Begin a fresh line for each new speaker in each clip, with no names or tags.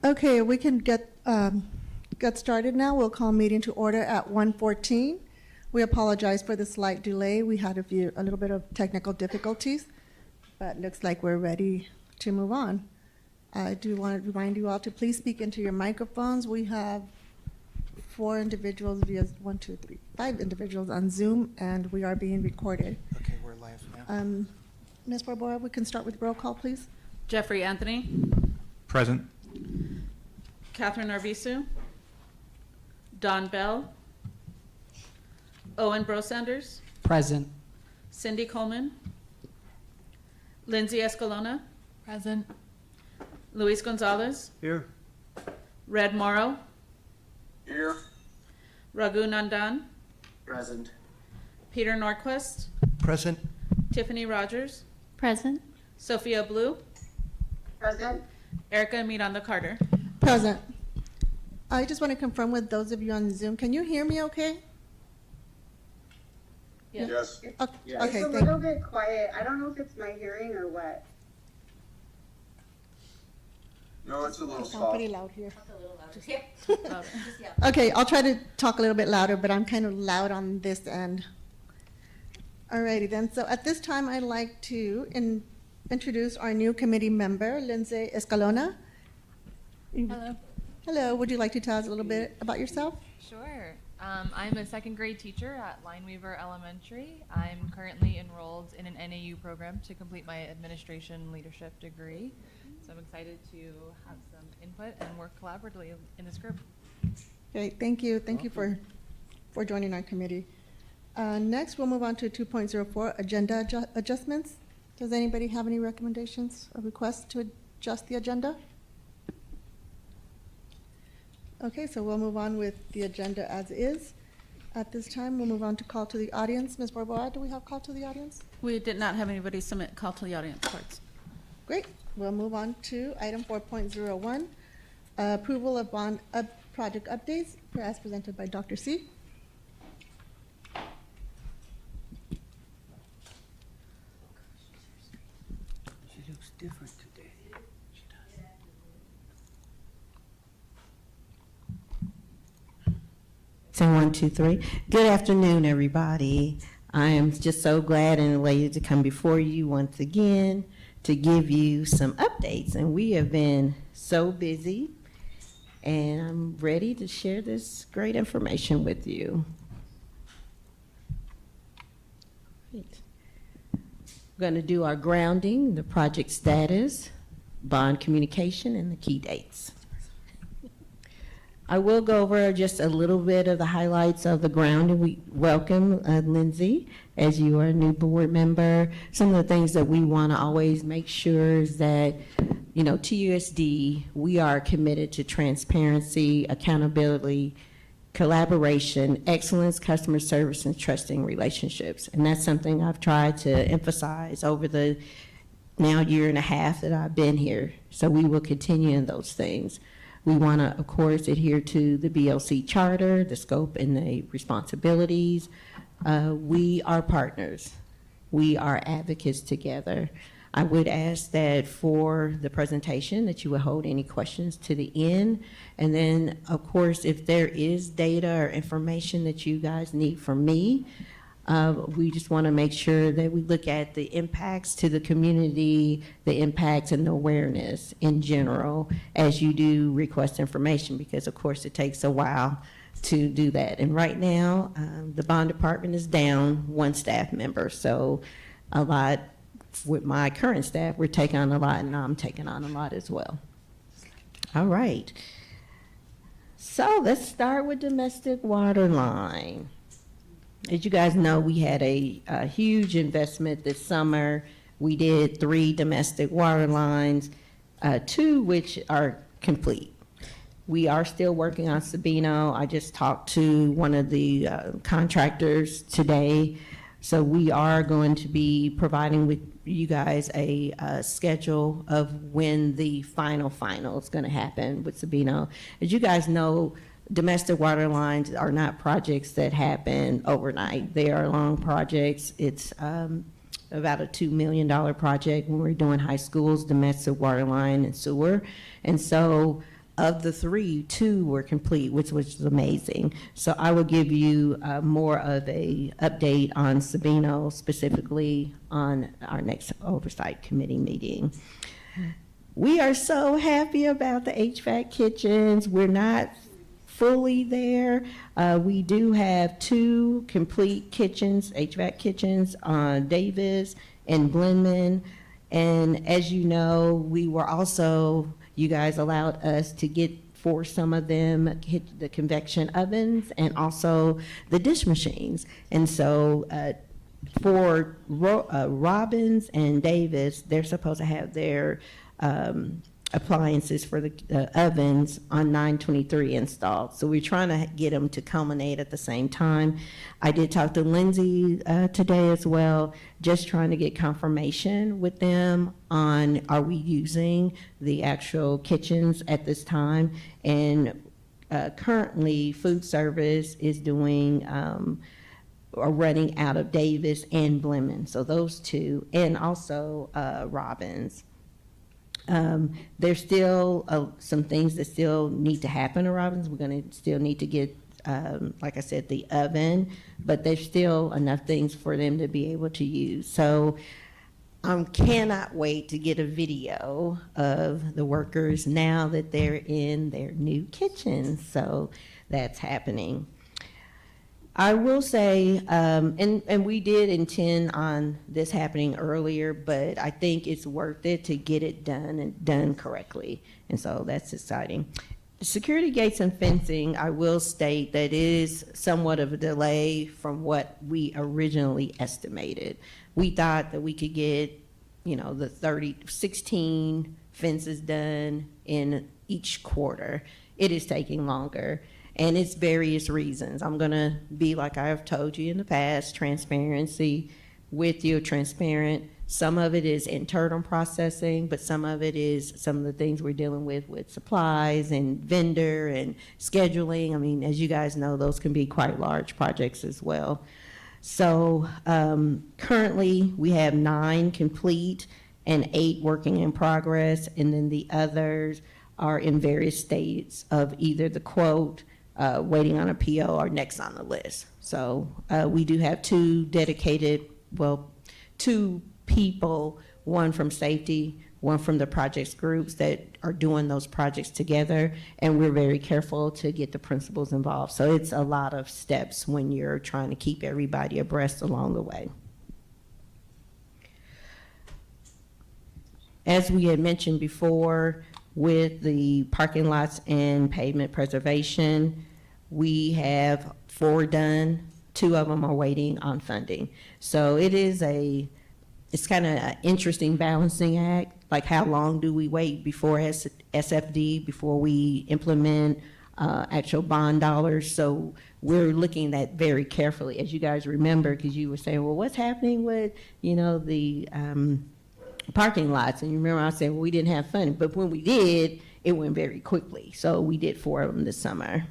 Okay, we can get started now. We'll call meeting to order at 1:14. We apologize for the slight delay. We had a little bit of technical difficulties, but looks like we're ready to move on. I do want to remind you all to please speak into your microphones. We have 5 individuals on Zoom, and we are being recorded.
Okay, we're live now.
Ms. Barbara, we can start with roll call, please.
Jeffrey Anthony,
Present.
Catherine Arvizu, Don Bell, Owen Brosanders,
Present.
Cindy Coleman, Lindsay Escalona,
Present.
Luis Gonzalez,
Here.
Red Morrow,
Here.
Raghu Nandan,
Present.
Peter Norquist,
Present.
Tiffany Rogers,
Present.
Sophia Blue,
Present.
Erica Miranda Carter.
Present. I just want to confirm with those of you on Zoom, can you hear me okay?
Yes.
Okay,
It's
okay,
a little bit quiet. I don't know if it's my hearing or what. No, it's a little
I'm pretty loud here.
Louder.
Okay, I'll try to talk a little bit louder, but I'm kind of loud on this end. Alrighty then, so at this time, I'd like to introduce our new committee member, Lindsay Escalona.
Hello.
Hello, would you like to tell us a little bit about yourself?
Sure. I'm a second grade teacher at Lineweaver Elementary. I'm currently enrolled in an NAU program to complete my administration leadership degree. So I'm excited to have some input and work collaboratively in this group.
Great, thank you. Thank you for joining our committee. Next, we'll move on to 2.04, agenda adjustments. Does anybody have any recommendations or requests to adjust the agenda? Okay, so we'll move on with the agenda as is. At this time, we'll move on to call to the audience. Ms. Barbara, do we have call to the audience?
We did not have anybody submit call to the audience cards.
Great. We'll move on to item 4.01, approval of bond project updates as presented by Dr. C.
She looks different today. She does. So 1, 2, 3. Good afternoon, everybody. I am just so glad and elated to come before you once again to give you some updates. And we have been so busy, and I'm ready to share this great information with you. Great. We're going to do our grounding, the project status, bond communication, and the key dates. I will go over just a little bit of the highlights of the grounding. We welcome Lindsay as you are a new board member. Some of the things that we want to always make sure is that, TUSD, we are committed to transparency, accountability, collaboration, excellence, customer service, and trusting relationships. And that's something I've tried to emphasize over the now year and a half that I've been here. So we will continue in those things. We want to, of course, adhere to the BLC charter, the scope and the responsibilities. We are partners. We are advocates together. I would ask that for the presentation that you would hold any questions to the end. And then, of course, if there is data or information that you guys need from me, we just want to make sure that we look at the impacts to the community, the impacts and the awareness in general as you do request information, because of course it takes a while to do that. And right now, the bond department is down 1 staff member. So a lot with my current staff, we're taking on a lot, and I'm taking on a lot as well. All right. So let's start with domestic water line. As you guys know, we had a huge investment this summer. We did 3 domestic water lines, 2 which are complete. We are still working on Sabino. I just talked to one of the contractors today. So we are going to be providing with you guys a schedule of when the final is going to happen with Sabino. As you guys know, domestic water lines are not projects that happen overnight. They are long projects. It's about a $2 million project when we're doing high schools, domestic water line and sewer. And so of the three, two were complete, which was amazing. So I will give you more of a update on Sabino, specifically on our next Oversight Committee meeting. We are so happy about the HVAC kitchens. We're not fully there. We do have 2 complete kitchens, HVAC kitchens on Davis and Glenman. And as you know, we were also, you guys allowed us to get for some of them, hit the convection ovens and also the dish machines. And so for Robbins and Davis, they're supposed to have their appliances for the ovens on 9/23 installed. So we're trying to get them to culminate at the same time. I did talk to Lindsay today as well, just trying to get confirmation with them on are we using the actual kitchens at this time. And currently food service is doing are running out of Davis and Blemon. So those 2, and also Robbins. There's still some things that still need to happen to Robbins. We're going to still need to get, like I said, the oven, but there's still enough things for them to be able to use. So I cannot wait to get a video of the workers now that they're in their new kitchens. So that's happening. I will say, and we did intend on this happening earlier, but I think it's worth it to get it done and done correctly. And so that's exciting. Security gates and fencing, I will state that it is somewhat of a delay from what we originally estimated. We thought that we could get, the 16 fences done in each quarter. It is taking longer. And it's various reasons. I'm gonna be, like I have told you in the past, transparency with you, transparent. Some of it is internal processing, but some of it is some of the things we're dealing with supplies and vendor and scheduling. I mean, as you guys know, those can be quite large projects as well. So currently we have 9 complete and 8 working in progress, and then the others are in various states of either the quote, waiting on a PO or next on the list. So we do have 2 dedicated, 2 people, one from safety, one from the projects groups that are doing those projects together, and we're very careful to get the principals involved. So it's a lot of steps when you're trying to keep everybody abreast along the way. As we had mentioned before, with the parking lots and pavement preservation, we have 4 done. 2 of them are waiting on funding. So it's kind of an interesting balancing act. Like, how long do we wait before SFD, before we implement actual bond dollars? So we're looking at that very carefully, as you guys remember, because you were saying, well, what's happening with, the parking lots? And you remember I said, well, we didn't have funding, but when we did, it went very quickly. So we did 4 of them this summer.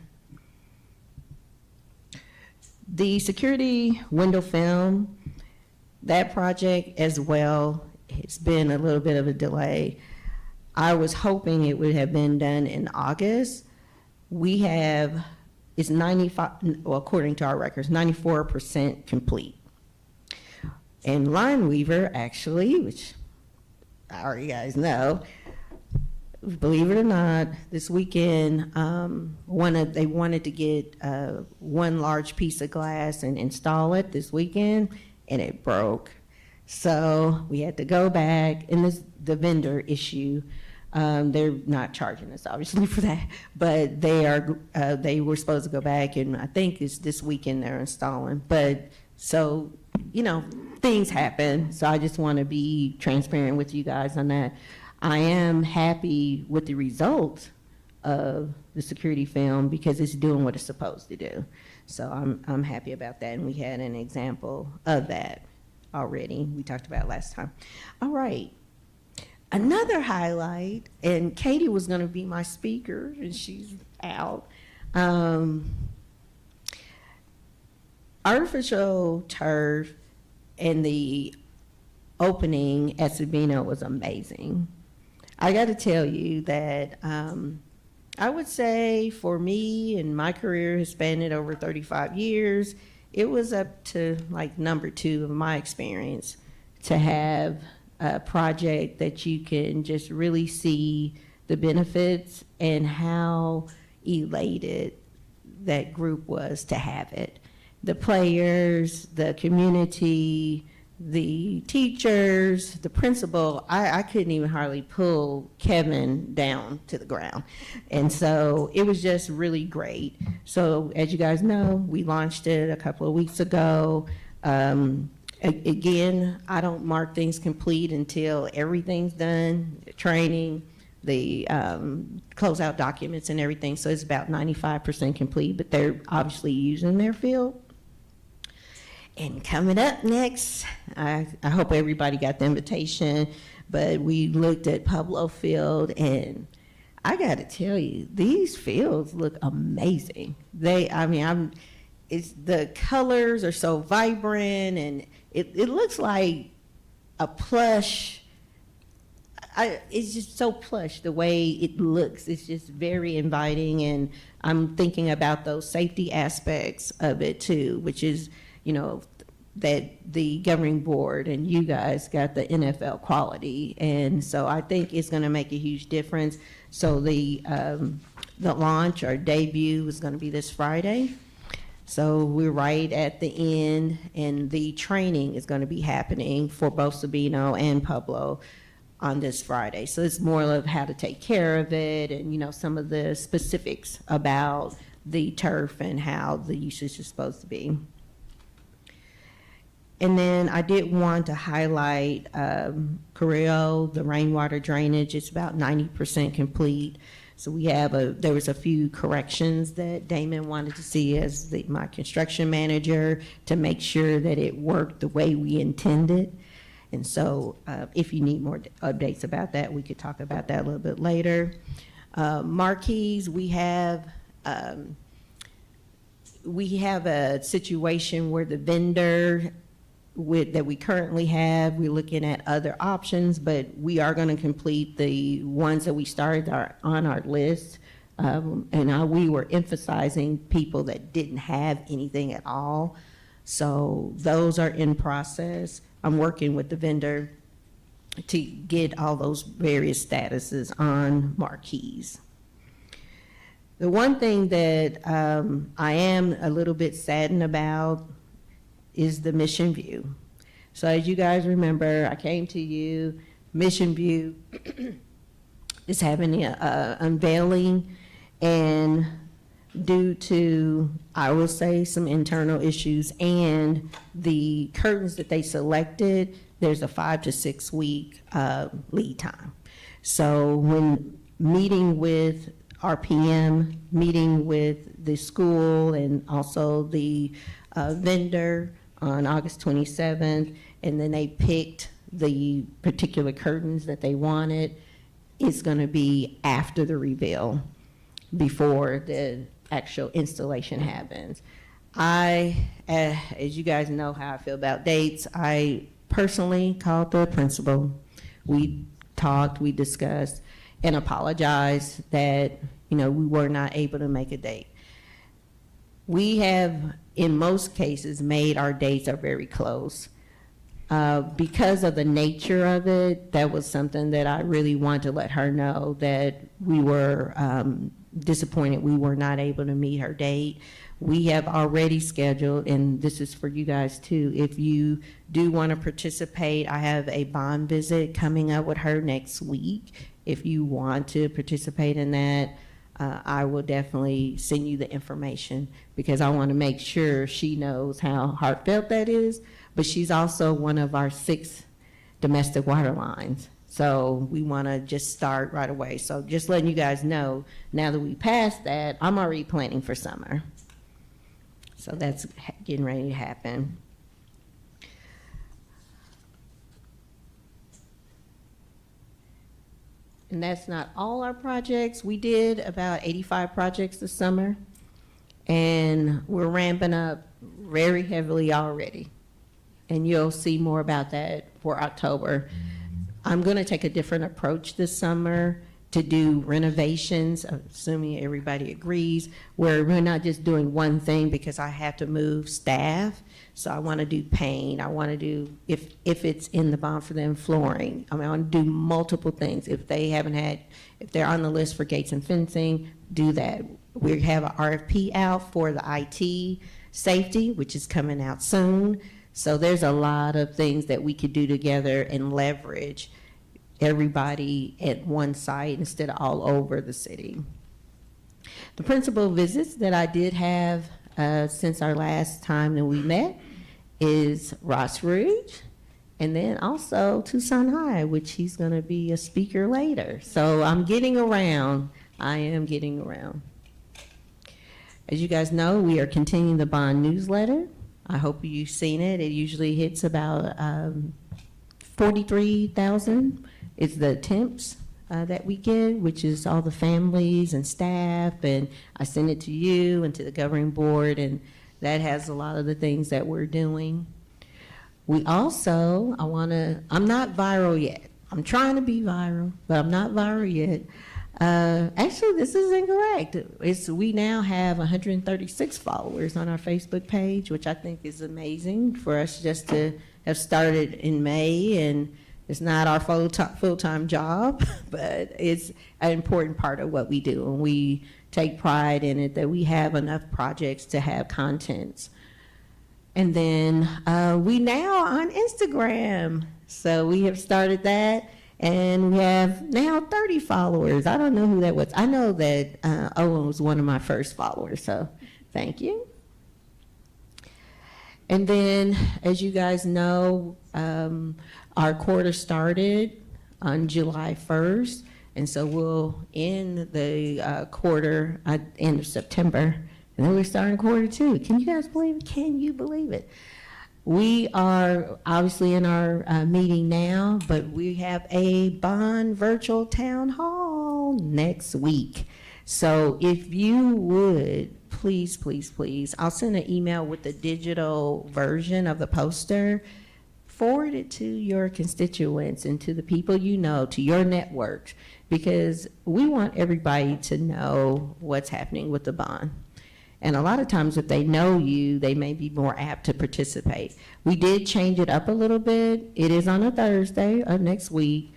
The security window film, that project as well, it's been a little bit of a delay. I was hoping it would have been done in August. It's 95, well, according to our records, 94% complete. And Lineweaver, actually, which I already guys know, believe it or not, this weekend, they wanted to get one large piece of glass and install it this weekend, and it broke. So we had to go back, and the vendor issue. They're not charging us obviously for that, but they were supposed to go back, and I think it's this weekend they're installing. But so, things happen. So I just want to be transparent with you guys on that. I am happy with the results of the security film because it's doing what it's supposed to do. So I'm happy about that, and we had an example of that already. We talked about it last time. All right. Another highlight, and Katie was going to be my speaker, and she's out. Artificial turf and the opening at Sabino was amazing. I got to tell you that I would say for me, and my career has spanned over 35 years, it was up to like number 2 of my experience to have a project that you can just really see the benefits and how elated that group was to have it. The players, the community, the teachers, the principal, I couldn't even hardly pull Kevin down to the ground. And so it was just really great. So as you guys know, we launched it a couple of weeks ago. Again, I don't mark things complete until everything's done, the training, the closeout documents and everything. So it's about 95% complete, but they're obviously using their field. And coming up next, I hope everybody got the invitation, but we looked at Pueblo Field, and I got to tell you, these fields look amazing. It's the colors are so vibrant, and it looks like a plush. It's just so plush the way it looks. It's just very inviting, and I'm thinking about those safety aspects of it too, which is, that the governing board and you guys got the NFL quality. And so I think it's going to make a huge difference. So the launch or debut is going to be this Friday. So we're right at the end, and the training is going to be happening for both Sabino and Pueblo on this Friday. So it's more of how to take care of it and, some of the specifics about the turf and how the usage is supposed to be. And then I did want to highlight Carrillo, the rainwater drainage. It's about 90% complete. So there was a few corrections that Damon wanted to see as my construction manager to make sure that it worked the way we intended. And so if you need more updates about that, we could talk about that a little bit later. Marquees, we have a situation where the vendor that we currently have, we're looking at other options, but we are going to complete the ones that we started on our list. We were emphasizing people that didn't have anything at all. So those are in process. I'm working with the vendor to get all those various statuses on marquees. The one thing that I am a little bit saddened about is the Mission View. So as you guys remember, I came to you, Mission View is having an unveiling, and due to, I will say, some internal issues and the curtains that they selected, there's a 5 to 6 week lead time. So when meeting with RPM, meeting with the school and also the vendor on August 27th, and then they picked the particular curtains that they wanted, it's going to be after the reveal, before the actual installation happens. As you guys know how I feel about dates, I personally called the principal. We talked, we discussed, and apologized that, we were not able to make a date. We have, in most cases, made our dates are very close. Because of the nature of it, that was something that I really wanted to let her know, that we were disappointed we were not able to meet her date. We have already scheduled, and this is for you guys too, if you do want to participate, I have a bond visit coming up with her next week. If you want to participate in that, I will definitely send you the information, because I want to make sure she knows how heartfelt that is. But she's also one of our 6 domestic water lines. So we want to just start right away. So just letting you guys know, now that we passed that, I'm already planning for summer. So that's getting ready to happen. And that's not all our projects. We did about 85 projects this summer, and we're ramping up very heavily already. And you'll see more about that for October. I'm going to take a different approach this summer to do renovations, assuming everybody agrees, where we're not just doing one thing because I have to move staff. So I want to do paint. I want to do, if it's in the bond for them, flooring. I mean, I want to do multiple things. If they're on the list for gates and fencing, do that. We have an RFP out for the IT safety, which is coming out soon. So there's a lot of things that we could do together and leverage everybody at one site instead of all over the city. The principal visits that I did have since our last time that we met is Ross Rouge, and then also Tucson High, which he's going to be a speaker later. So I'm getting around. I am getting around. As you guys know, we are continuing the bond newsletter. I hope you've seen it. It usually hits about 43,000. It's the attempts that we get, which is all the families and staff, and I send it to you and to the governing board, and that has a lot of the things that we're doing. We also, I'm not viral yet. I'm trying to be viral, but I'm not viral yet. Actually, this is incorrect. We now have 136 followers on our Facebook page, which I think is amazing for us just to have started in May, and it's not our full-time job, but it's an important part of what we do, and we take pride in it that we have enough projects to have contents. And then we now on Instagram, so we have started that, and we have now 30 followers. I don't know who that was. I know that Owen was one of my first followers, so thank you. And then, as you guys know, our quarter started on July 1st, and so we'll end the quarter at the end of September, and then we're starting quarter two. Can you guys believe it? Can you believe it? We are obviously in our meeting now, but we have a bond virtual town hall next week. So if you would, please, please, please, I'll send an email with the digital version of the poster. Forward it to your constituents and to the people you know, to your networks, because we want everybody to know what's happening with the bond. And a lot of times if they know you, they may be more apt to participate. We did change it up a little bit. It is on a Thursday of next week.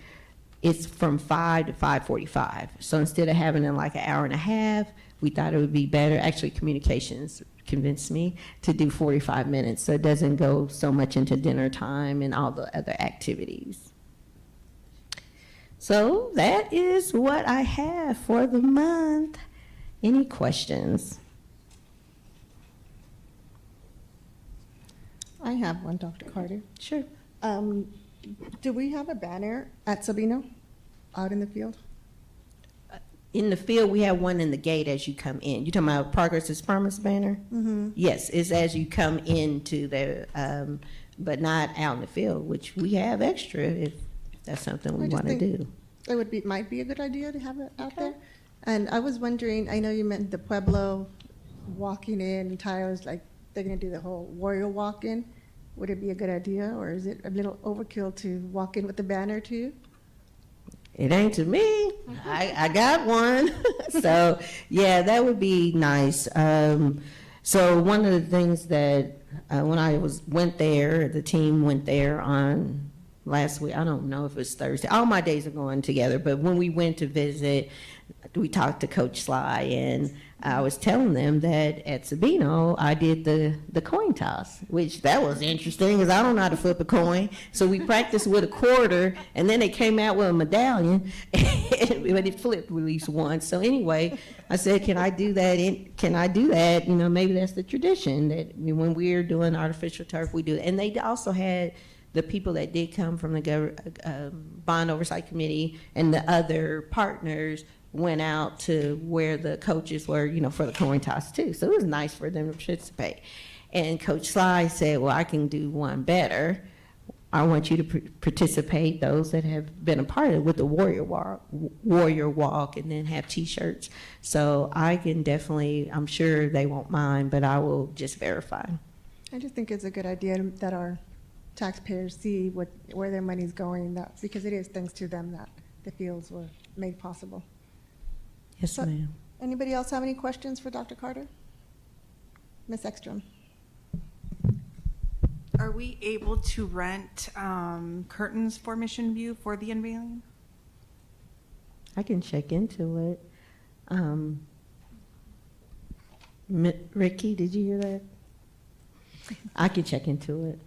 It's from 5 to 5:45. So instead of having it like an hour and a half, we thought it would be better. Actually, communications convinced me to do 45 minutes so it doesn't go so much into dinner time and all the other activities. So that is what I have for the month. Any questions?
I have one, Dr. Carter.
Sure.
Do we have a banner at Sabino out in the field?
In the field, we have one in the gate as you come in. You talking about Progress is Promise banner?
Mm-hmm.
Yes, it's as you come into the, but not out in the field, which we have extra if that's something we
I just
want to
think
do.
It might be a good idea to have it out there. And I was wondering, I know you meant the Pueblo walking in, Tyler's like, they're gonna do the whole warrior walk-in. Would it be a good idea, or is it a little overkill to walk in with the banner too?
It ain't to me. I got one. So, yeah, that would be nice. So one of the things that when I went there, the team went there on last week. I don't know if it was Thursday. All my days are going together. But when we went to visit, we talked to Coach Sly, and I was telling them that at Sabino, I did the coin toss, which that was interesting because I don't know how to flip a coin. So we practiced with a quarter, and then they came out with a medallion, but it flipped at least once. So anyway, I said, can I do that? Can I do that? You know, maybe that's the tradition that when we're doing artificial turf, we do it. And they also had the people that did come from the Bond Oversight Committee and the other partners went out to where the coaches were, you know, for the coin toss too. So it was nice for them to participate. And Coach Sly said, well, I can do one better. I want you to participate, those that have been a part of it, with the warrior walk, and then have T-shirts. So I can definitely, I'm sure they won't mind, but I will just verify.
I just think it's a good idea that our taxpayers see where their money's going, because it is thanks to them that the fields were made possible.
Yes,
So-
ma'am.
Anybody else have any questions for Dr. Carter? Ms. Ekstrom?
Are we able to rent curtains for Mission View for the unveiling?
I can check into it. Ricky, did you hear that? I can check into it.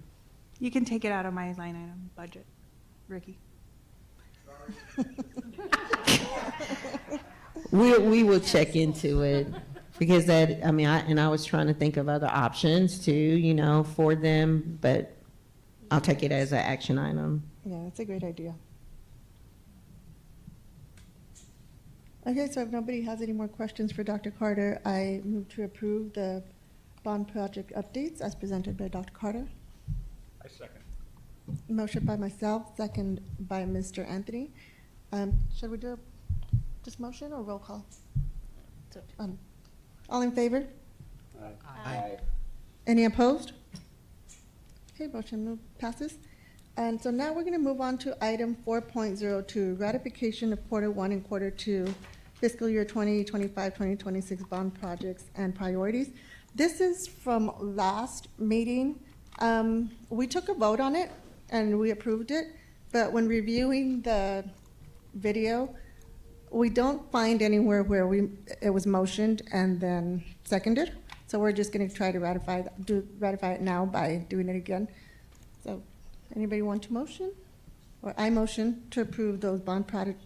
You can take it out of my line item budget, Ricky.
We will check into it because that, I mean, I was trying to think of other options too, you know, for them, but I'll take it as an action item.
Yeah, that's a great idea. Okay, so if nobody has any more questions for Dr. Carter, I move to approve the bond project updates as presented by Dr. Carter.
I second.
Motion by myself, second by Mr. Anthony. Should we do just motion or roll call? All in favor?
Aye.
Any opposed? Okay, motion passes. And so now we're going to move on to item 4.02, ratification of quarter one and quarter two fiscal year 2025, 2026 bond projects and priorities. This is from last meeting. We took a vote on it and we approved it, but when reviewing the video, we don't find anywhere where it was motioned and then seconded. So we're just going to try to ratify it now by doing it again. So anybody want to motion? Or I motion to approve those bond projects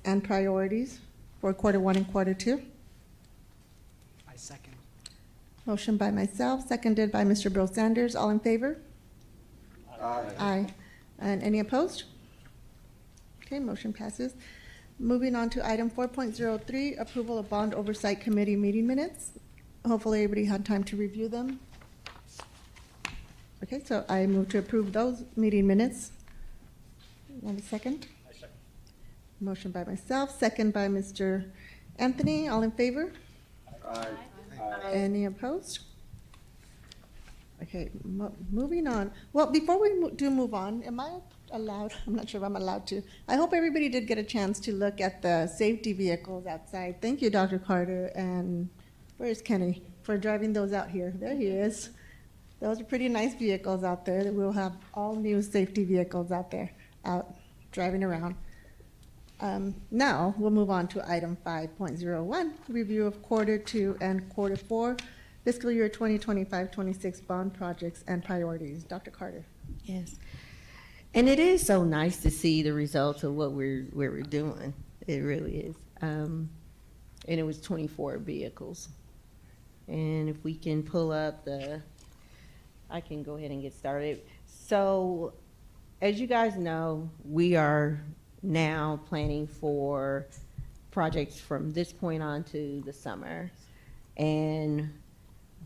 and priorities for quarter one and quarter two.
I second.
Motion by myself, seconded by Mr. Bill Sanders. All in favor?
Aye.
Aye. And any opposed? Okay, motion passes. Moving on to item 4.03, approval of bond oversight committee meeting minutes. Hopefully everybody had time to review them. Okay, so I move to approve those meeting minutes. Want a second?
I second.
Motion by myself, second by Mr. Anthony. All in favor?
Aye.
Any opposed? Okay, moving on. Well, before we move on, am I allowed? I'm not sure if I'm allowed to. I hope everybody did get a chance to look at the safety vehicles outside. Thank you, Dr. Carter, and where's Kenny for driving those out here? There he is. Those are pretty nice vehicles out there. We'll have all new safety vehicles out there, out driving around. Now, we'll move on to item 5.01, review of quarter two and quarter four, fiscal year 2025-26 bond projects and priorities. Dr. Carter.
Yes. And it is so nice to see the results of what we're doing. It really is. And it was 24 vehicles. And if we can pull up I can go ahead and get started. So, as you guys know, we are now planning for projects from this point on to the summer. And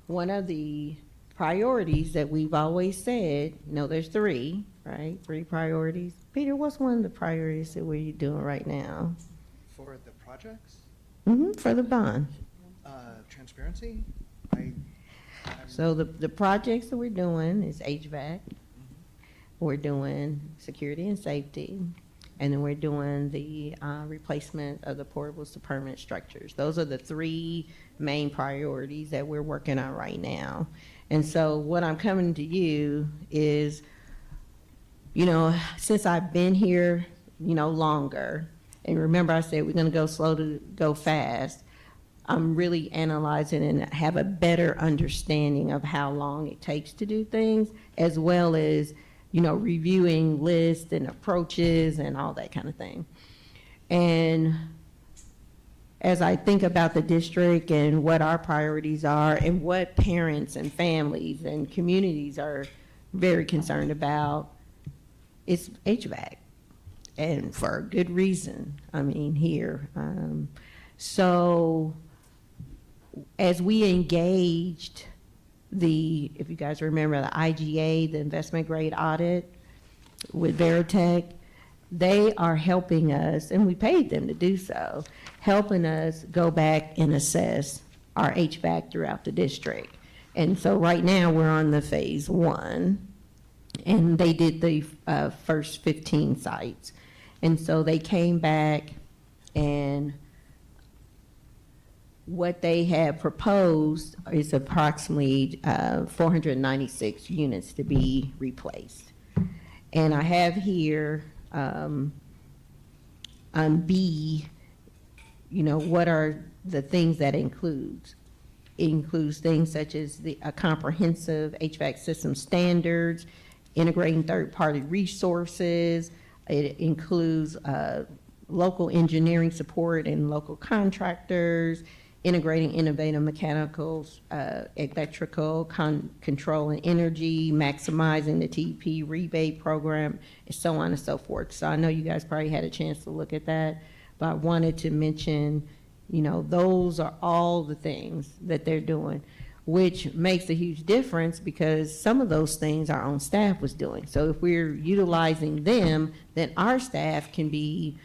one of the priorities that we've always said, there's three, right? 3 priorities. Peter, what's one of the priorities that we're doing right now?
For the projects,
For the bond.
transparency,
So the projects that we're doing is HVAC, we're doing security and safety, and then we're doing the replacement of the portables to permanent structures. Those are the 3 main priorities that we're working on right now. And so what I'm coming to you is, since I've been here, longer, and remember I said we're gonna go slow to go fast, I'm really analyzing and have a better understanding of how long it takes to do things, as well as, reviewing lists and approaches and all that kind of thing. And as I think about the district and what our priorities are and what parents and families and communities are very concerned about, it's HVAC, and for a good reason, here. So as we engaged if you guys remember the IGA, the investment grade audit with Veritech, they are helping us, and we paid them to do so, helping us go back and assess our HVAC throughout the district. And so right now we're on the phase 1, and they did the first 15 sites. And so they came back, and what they had proposed is approximately 496 units to be replaced. And I have here on B, what are the things that includes? It includes things such as a comprehensive HVAC system standards, integrating third-party resources. It includes local engineering support and local contractors, integrating innovative mechanicals, electrical, control and energy, maximizing the TP rebate program, and so on and so forth. So I know you guys probably had a chance to look at that, but I wanted to mention, those are all the things that they're doing, which makes a huge difference because some of those things our own staff was doing. So if we're utilizing them, then our staff can be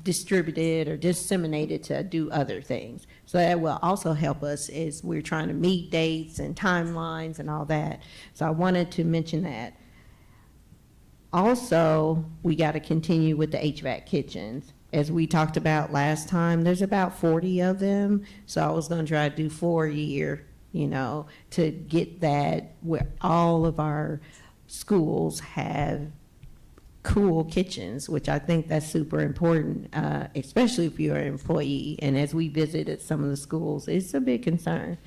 distributed or disseminated to do other things. So that will also help us as we're trying to meet dates and timelines and all that. So I wanted to mention that. Also, we got to continue with the HVAC kitchens. As we talked about last time, there's about 40 of them. So I was going to try to do 4 a year, to get that where all of our schools have cool kitchens, which I think that's super important, especially if you're an employee. And as we visited some of the schools, it's a big concern.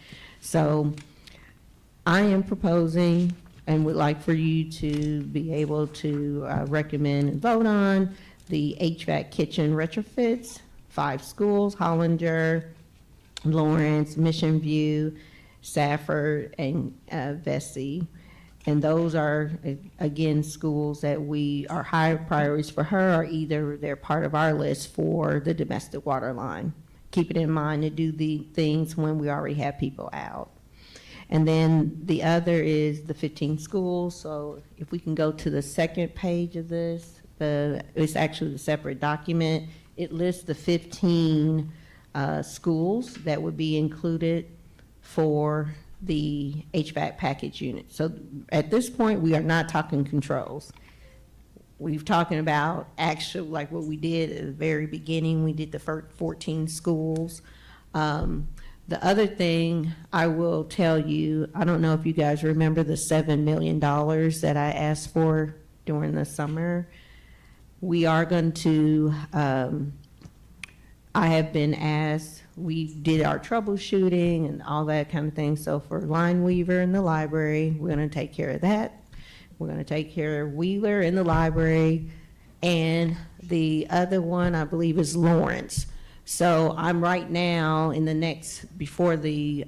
So I am proposing and would like for you to be able to recommend and vote on the HVAC kitchen retrofits, 5 schools: Hollinger, Lawrence, Mission View, Safford, and Vesey. And those are, again, schools that are high priorities for her, or either they're part of our list for the domestic water line. Keep it in mind to do the things when we already have people out. And then the other is the 15 schools. So if we can go to the second page of this, it's actually a separate document. It lists the 15 schools that would be included for the HVAC package unit. So at this point, we are not talking controls. We've talking about actual, like what we did at the very beginning. We did the first 14 schools. The other thing I will tell you, I don't know if you guys remember the $7 million that I asked for during the summer. We are going to, I have been asked, we did our troubleshooting and all that kind of thing. So for Lineweaver in the library, we're going to take care of that. We're going to take care of Wheeler in the library. And the other one, I believe, is Lawrence. So I'm right now in the next, before the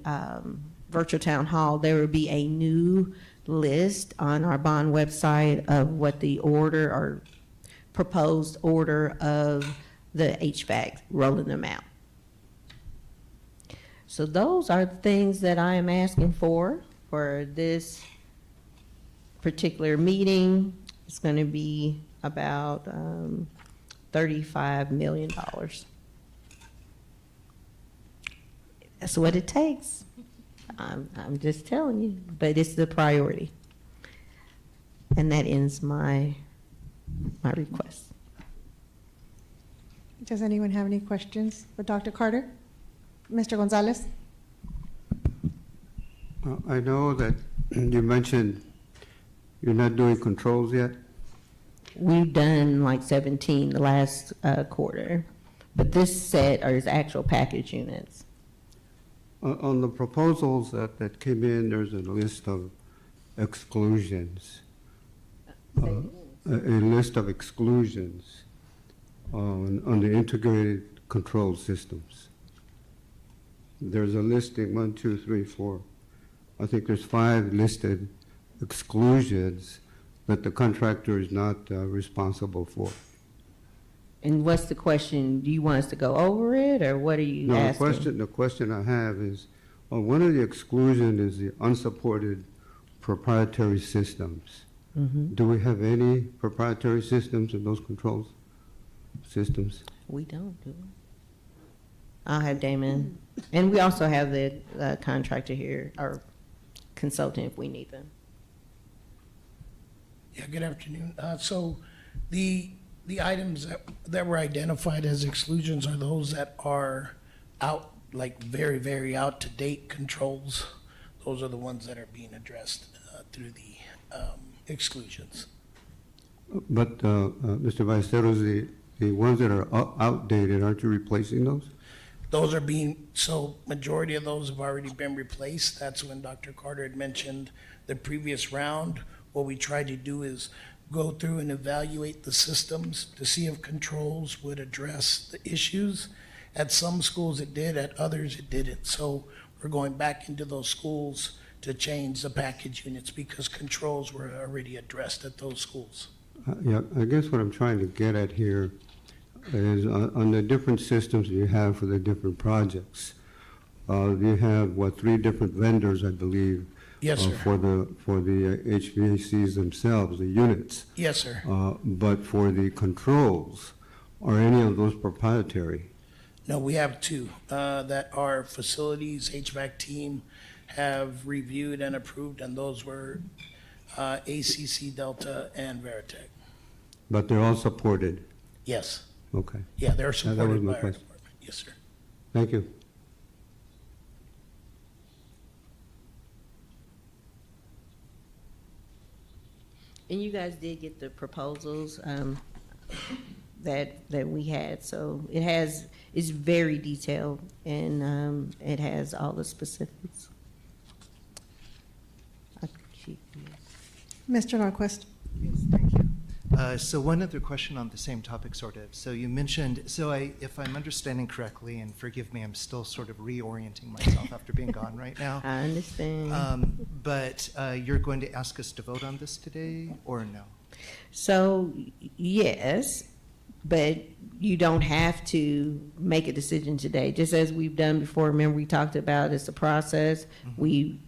virtual town hall, there will be a new list on our bond website of what the order or proposed order of the HVAC, rolling them out. So those are the things that I am asking for this particular meeting. It's going to be about $35 million. That's what it takes. I'm just telling you, but it's the priority. And that ends my request.
Does anyone have any questions for Dr. Carter? Mr. Gonzalez?
I know that you mentioned you're not doing controls yet.
We've done like 17 the last quarter, but this set is actual package units.
On the proposals that came in, there's a list of exclusions. A list of exclusions on the integrated control systems. There's a listing, 1, 2, 3, 4. I think there's 5 listed exclusions that the contractor is not responsible for.
And what's the question? Do you want us to go over it, or what are you
No,
asking?
the question I have is, one of the exclusions is the unsupported proprietary systems.
Mhm.
Do we have any proprietary systems in those controls systems?
We don't, do we? I'll have Damon. And we also have the contractor here, or consultant if we need them.
Yeah, good afternoon. So the The items that were identified as exclusions are those that are out, like very, very out-to-date controls. Those are the ones that are being addressed through the exclusions.
But, Mr. Ballesteros, the ones that are outdated, aren't you replacing those?
Those are being, so majority of those have already been replaced. That's when Dr. Carter had mentioned the previous round. What we tried to do is go through and evaluate the systems to see if controls would address the issues. At some schools it did, at others it didn't. So we're going back into those schools to change the package units because controls were already addressed at those schools.
Yeah, I guess what I'm trying to get at here is on the different systems you have for the different projects. You have, what, 3 different vendors, I believe?
Yes, sir.
For the HVACs themselves, the units.
Yes, sir.
But for the controls, are any of those proprietary?
No, we have 2 that our facilities HVAC team have reviewed and approved, and those were ACC Delta and Veritech.
But they're all supported?
Yes.
Okay,
Yeah, they're
was
supported
my
by our
question.
department. Yes, sir.
thank you.
And you guys did get the proposals that we had, so it's very detailed, and it has all the specifics.
Mr. Norquist?
Yes, thank you. So one other question on the same topic, sort of. So you mentioned, if I'm understanding correctly, and forgive me, I'm still sort of reorienting myself after being gone right now.
I understand.
But you're going to ask us to vote on this today, or no?
So, yes, but you don't have to make a decision today, just as we've done before. Remember, we talked about it's a process.
Mhm.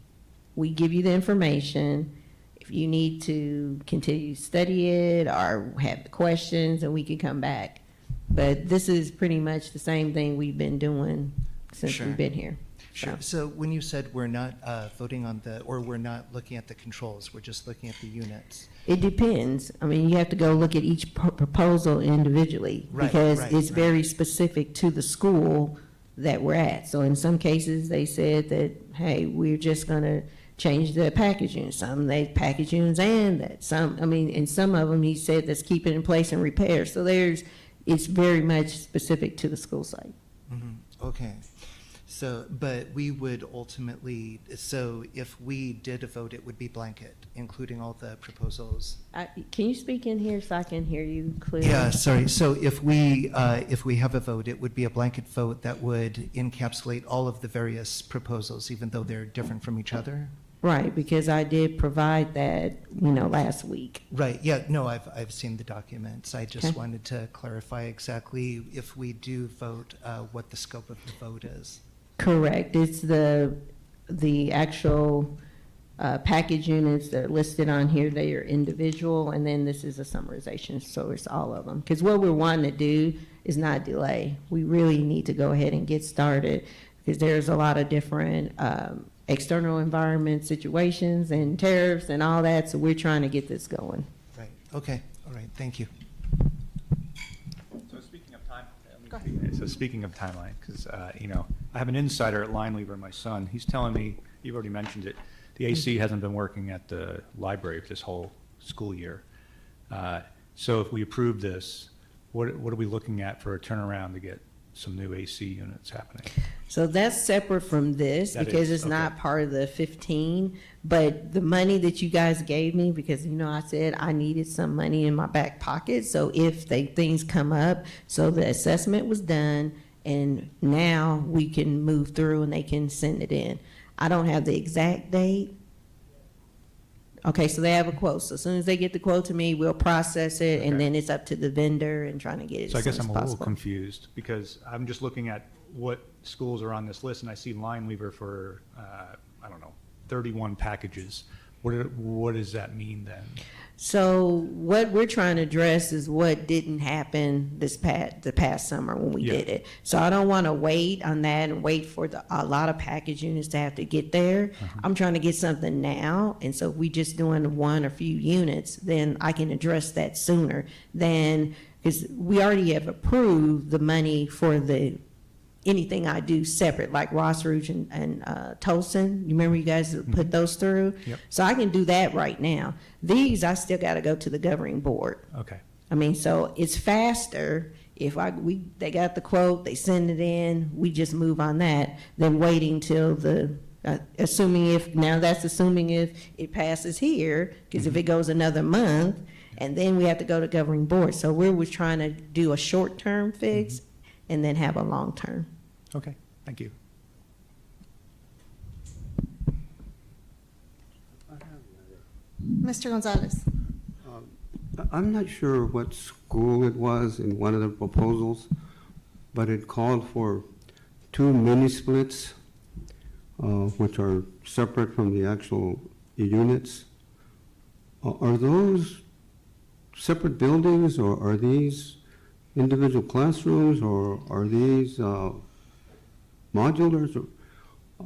We give you the information. If you need to continue to study it or have the questions, and we can come back. But this is pretty much the same thing we've been doing since
Sure.
we've been here.
Sure. So when you said we're not voting on we're not looking at the controls, we're just looking at the units.
It depends. I mean, you have to go look at each proposal individually.
Right,
Because
right,
it's
right.
very specific to the school that we're at. So in some cases, they said that, hey, we're just gonna change the packaging. Some they packaging and that. Some, I mean, in some of them, he said that's keep it in place and repair. So it's very much specific to the school site.
Okay. So, but we would ultimately, so if we did a vote, it would be blanket, including all the proposals.
Can you speak in here so I can hear you clearly?
Yeah, sorry. So if we have a vote, it would be a blanket vote that would encapsulate all of the various proposals, even though they're different from each other?
Right, because I did provide that, last week.
Right, yeah, no, I've seen the documents. I just
Okay.
wanted to clarify exactly if we do vote, what the scope of the vote is.
Correct. It's the actual package units that are listed on here. They are individual, and then this is a summarization, so it's all of them. Because what we're wanting to do is not delay. We really need to go ahead and get started, because there's a lot of different external environment situations and tariffs and all that, so we're trying to get this going.
Right, okay, all right, thank you.
So speaking of time, so speaking of timeline, because I have an insider at Lineweaver, my son. He's telling me, you've already mentioned it, the AC hasn't been working at the library for this whole school year. So if we approve this, what are we looking at for a turnaround to get some new AC units happening?
So that's separate from this,
That
because
is,
it's not
okay.
part of the 15, but the money that you guys gave me, because, I said I needed some money in my back pocket, so if things come up, so the assessment was done, and now we can move through and they can send it in. I don't have the exact date. Okay, so they have a quote, so as soon as they get the quote to me, we'll process it, and
Okay.
then it's up to the vendor and trying to get it
So I
as soon
guess
as
I'm a little
possible.
confused, because I'm just looking at what schools are on this list, and I see Lineweaver for, 31 packages. What does that mean then?
So what we're trying to address is what didn't happen the past summer when we
Yeah.
did it. So I don't want to wait on that and wait for a lot of package units to have to get there. I'm trying to get something now, and so if we just doing one or few units, then I can address that sooner than, because we already have approved the money for anything I do separate, like Ross Rouge and Tolson. You remember you guys put those through?
Yep.
So I can do that right now. These, I still got to go to the governing board.
Okay.
I mean, so it's faster if they got the quote, they send it in, we just move on that, than waiting till assuming if it passes here, because if it goes another month, and then we have to go to governing board. So we're trying to do a short-term fix and then have a long-term.
Okay, thank you.
Mr. Gonzalez.
I'm not sure what school it was in one of the proposals, but it called for 2 mini splits, which are separate from the actual units. Are those separate buildings, or are these individual classrooms, or are these modulars? Or,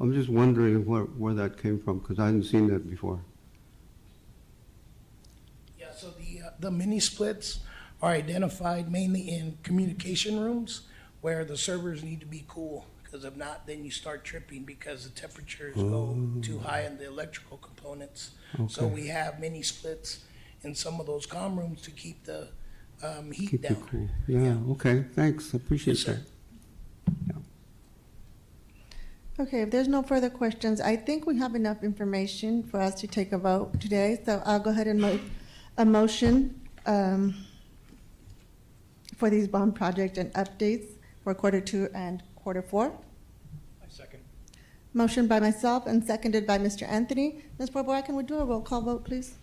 I'm just wondering where that came from, because I hadn't seen that before.
Yeah, so the mini splits are identified mainly in communication rooms where the servers need to be cool, because if not, then you start tripping because the temperatures go too high in the electrical components. So
Okay.
we have mini splits in some of those comm rooms to keep the heat
Keep it
down.
cool. Yeah, okay, thanks, I appreciate
Yes, sir.
that.
Okay, if there's no further questions, I think we have enough information for us to take a vote today. So I'll go ahead and make a motion for these bond project and updates for Q2 and Q4.
I second.
Motion by myself and seconded by Mr. Anthony. Ms. Barbara, can we do a roll call vote, please?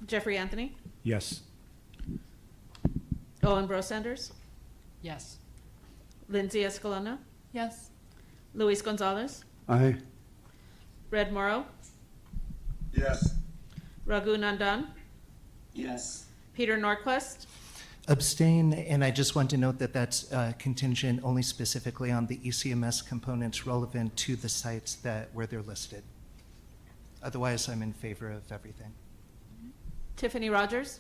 Jeffrey Anthony,
Yes.
Owen Bro Sanders,
Yes.
Lindsay Escalona,
Yes.
Luis Gonzalez,
Aye.
Red Morrow,
Yes.
Raghu Nandan,
Yes.
Peter Norquist,
Abstain, and I just want to note that that's contingent only specifically on the ECMS components relevant to the sites where they're listed. Otherwise, I'm in favor of everything.
Tiffany Rogers,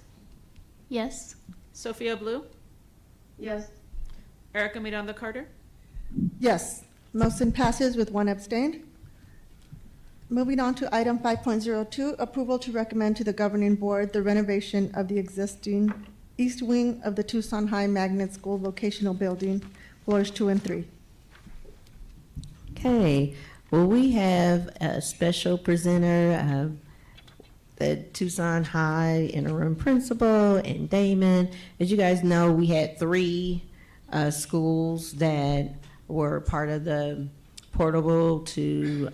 Yes.
Sophia Blue,
Yes.
Erica Miranda Carter,
Yes. Motion passes with 1 abstain. Moving on to item 5.02, approval to recommend to the governing board the renovation of the existing east wing of the Tucson High Magnet School Vocational Building, floors 2 and 3.
Okay, well, we have a special presenter, the Tucson High interim principal, and Damon. As you guys know, we had 3 schools that were part of the portable to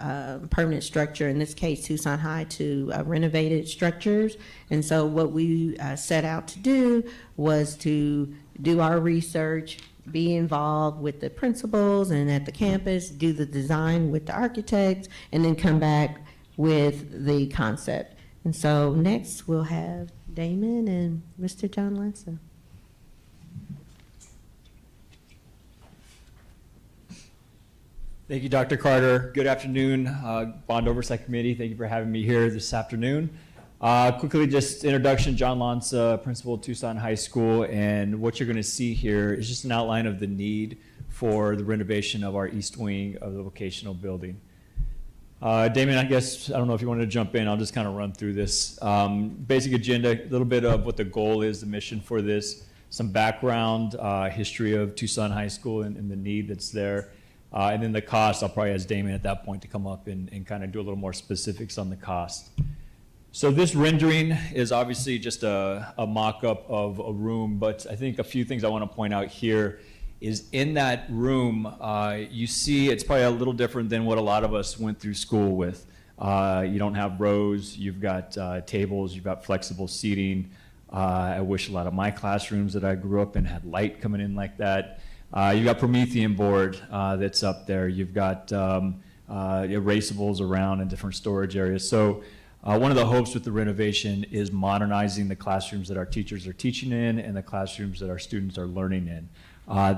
permanent structure, in this case Tucson High, to renovated structures. And so what we set out to do was to do our research, be involved with the principals and at the campus, do the design with the architects, and then come back with the concept. And so next we'll have Damon and Mr. John Lanza.
Thank you, Dr. Carter. Good afternoon, Bond Oversight Committee. Thank you for having me here this afternoon. Quickly, just introduction, John Lanza, principal of Tucson High School, and what you're going to see here is just an outline of the need for the renovation of our east wing of the vocational building. Damon, I guess, I don't know if you wanted to jump in. I'll just kind of run through this. Basic agenda, a little bit of what the goal is, the mission for this, some background, history of Tucson High School and the need that's there. And then the cost, I'll probably ask Damon at that point to come up and kind of do a little more specifics on the cost. So this rendering is obviously just a mock-up of a room, but I think a few things I want to point out here is in that room, you see it's probably a little different than what a lot of us went through school with. You don't have rows, you've got tables, you've got flexible seating. I wish a lot of my classrooms that I grew up in had light coming in like that. You've got Promethean board that's up there. You've got erasables around in different storage areas. So one of the hopes with the renovation is modernizing the classrooms that our teachers are teaching in and the classrooms that our students are learning in.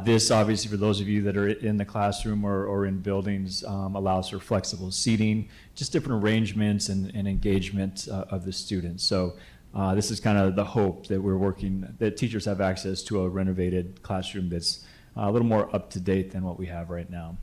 This obviously, for those of you that are in the classroom or in buildings, allows for flexible seating, just different arrangements and engagement of the students. So this is kind of the hope that we're working, that teachers have access to a renovated classroom that's a little more up to date than what we have right now.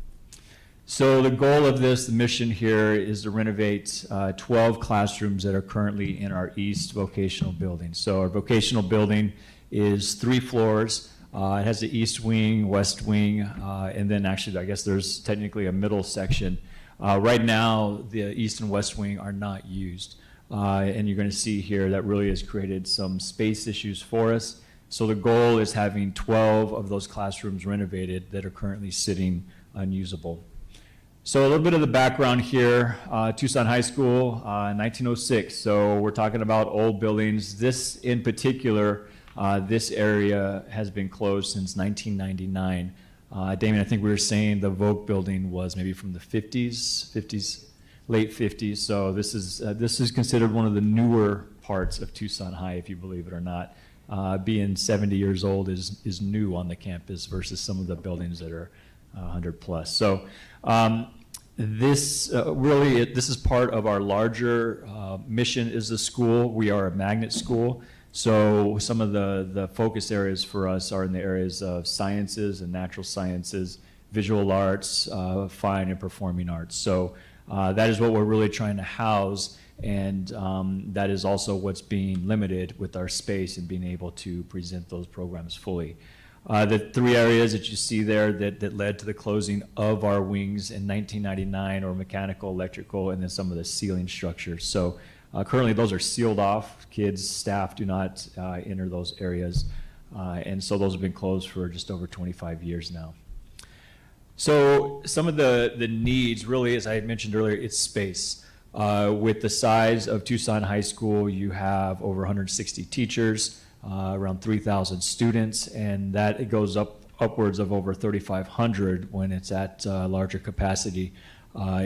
So the goal of this, the mission here, is to renovate 12 classrooms that are currently in our East vocational building. So our vocational building is 3 floors. It has the east wing, west wing, and then actually I guess there's technically a middle section. Right now, the east and west wing are not used. And you're going to see here that really has created some space issues for us. So the goal is having 12 of those classrooms renovated that are currently sitting unusable. So a little bit of the background here, Tucson High School, 1906. So we're talking about old buildings. This in particular, this area has been closed since 1999. Damien, I think we were saying the Vogue building was maybe from the 50s, late 50s. So this is considered one of the newer parts of Tucson High, if you believe it or not. Being 70 years old is new on the campus versus some of the buildings that are 100 plus. So this is part of our larger mission is the school. We are a magnet school. So some of the focus areas for us are in the areas of sciences and natural sciences, visual arts, fine and performing arts. So that is what we're really trying to house, and that is also what's being limited with our space and being able to present those programs fully. The 3 areas that you see there that led to the closing of our wings in 1999 are mechanical, electrical, and then some of the ceiling structures. So currently those are sealed off. Kids, staff do not enter those areas. And so those have been closed for just over 25 years now. So some of the needs, really, as I had mentioned earlier, it's space. With the size of Tucson High School, you have over 160 teachers, around 3,000 students, and that it goes upwards of over 3,500 when it's at larger capacity.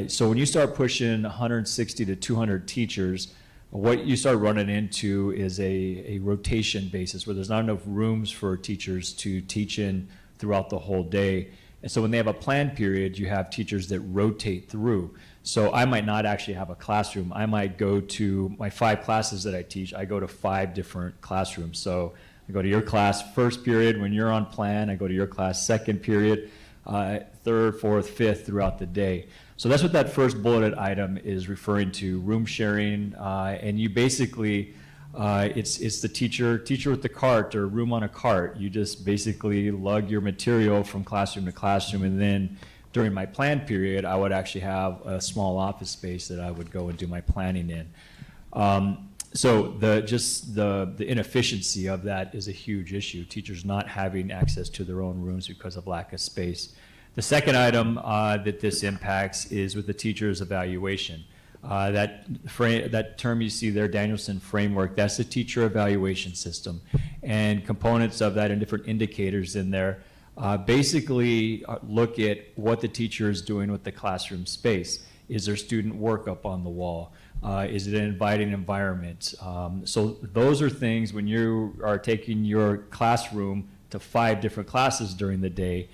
So when you start pushing 160 to 200 teachers, what you start running into is a rotation basis where there's not enough rooms for teachers to teach in throughout the whole day. And so when they have a planned period, you have teachers that rotate through. So I might not actually have a classroom. I might go to my 5 classes that I teach. I go to 5 different classrooms. So I go to your class first period when you're on plan. I go to your class second period, 3rd, 4th, 5th throughout the day. So that's what that first bulleted item is referring to, room sharing. And you basically, it's the teacher with the cart or room on a cart. You just basically lug your material from classroom to classroom, and then during my planned period, I would actually have a small office space that I would go and do my planning in. So the inefficiency of that is a huge issue. Teachers not having access to their own rooms because of lack of space. The second item that this impacts is with the teacher's evaluation. That term you see there, Danielson framework, that's the teacher evaluation system. And components of that and different indicators in there basically look at what the teacher is doing with the classroom space. Is there student work up on the wall? Is it an inviting environment? So those are things when you are taking your classroom to 5 different classes during the day,